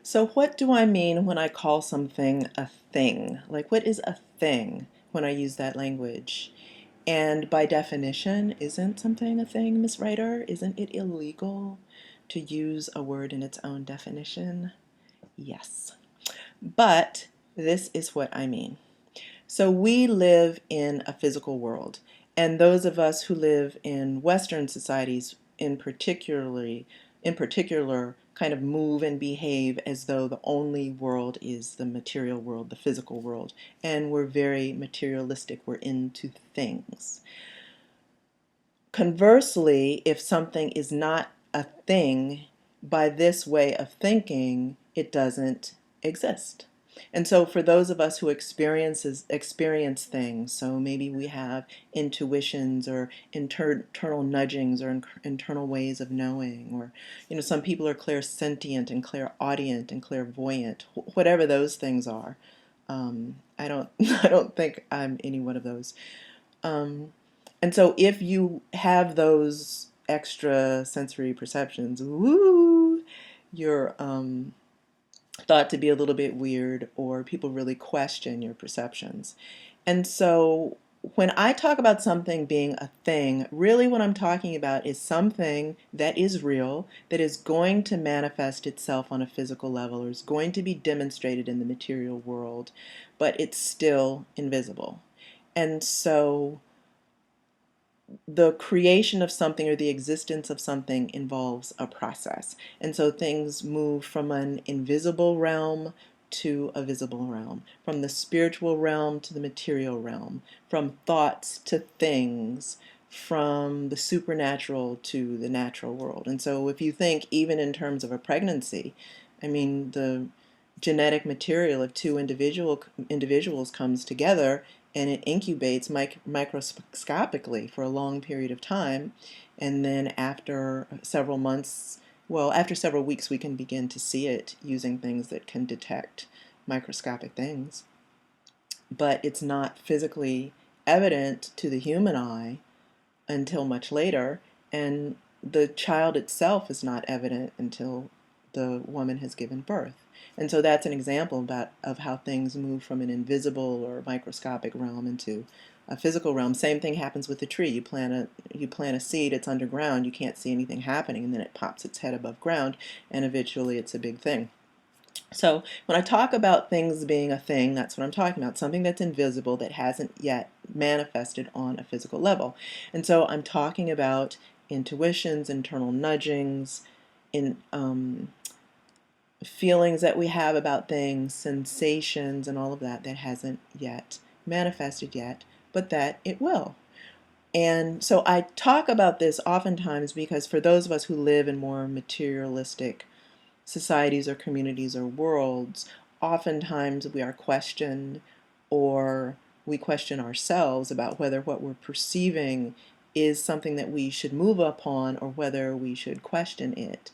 So what do I mean when I call something a thing? Like, what is a thing when I use that language? And by definition, isn't something a thing, Miss Writer? Isn't it illegal to use a word in its own definition? Yes. But this is what I mean. So we live in a physical world, and those of us who live in Western societies in particular kind of move and behave as though the only world is the material world, the physical world, and we're very materialistic. We're into things. Conversely, if something is not a thing, by this way of thinking, it doesn't exist. And so for those of us who experience things, so maybe we have intuitions or internal nudgings or internal ways of knowing, or some people are clairsentient and clairaudient and clairvoyant, whatever those things are. I don't I don't think I'm any one of those. Um, and so if you have those extra sensory perceptions, woo, you're thought to be a little bit weird, or people really question your perceptions. And so when I talk about something being a thing, really what I'm talking about is something that is real, that is going to manifest itself on a physical level, or is going to be demonstrated in the material world, but it's still invisible. And so the creation of something or the existence of something involves a process. And so things move from an invisible realm to a visible realm, from the spiritual realm to the material realm, from thoughts to things, from the supernatural to the natural world. And so if you think even in terms of a pregnancy, I mean, the genetic material of two individuals comes together, and it incubates microscopically for a long period of time, and then after several months, well, after several weeks, we can begin to see it using things that can detect microscopic things. But it's not physically evident to the human eye until much later, and the child itself is not evident until the woman has given birth. And so that's an example of how things move from an invisible or microscopic realm into a physical realm. Same thing happens with the tree. You plant a seed, it's underground, you can't see anything happening, and then it pops its head above ground, and eventually it's a big thing. So when I talk about things being a thing, that's what I'm talking about, something that's invisible that hasn't yet manifested on a physical level. And so I'm talking about intuitions, internal nudgings, in feelings that we have about things, sensations, and all of that that hasn't yet manifested yet, but that it will. And so I talk about this oftentimes because for those of us who live in more materialistic societies or communities or worlds, oftentimes we are questioned, or we question ourselves about whether what we're perceiving is something that we should move upon, or whether we should question it,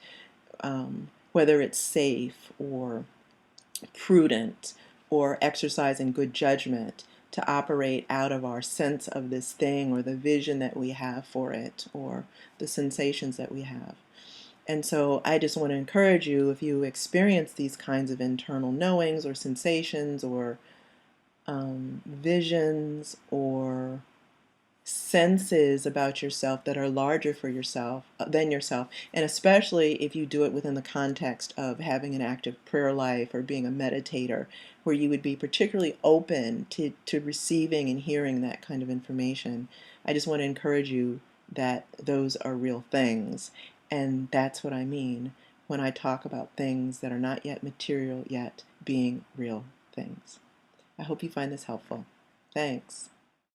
whether it's safe or prudent or exercising good judgment to operate out of our sense of this thing, or the vision that we have for it, or the sensations that we have. And so I just want to encourage you, if you experience these kinds of internal knowings or sensations or visions or senses about yourself that are larger for yourself than yourself, and especially if you do it within the context of having an active prayer life or being a meditator, where you would be particularly open to receiving and hearing that kind of information, I just want to encourage you that those are real things. And that's what I mean when I talk about things that are not yet material yet being real things. I hope you find this helpful. Thanks.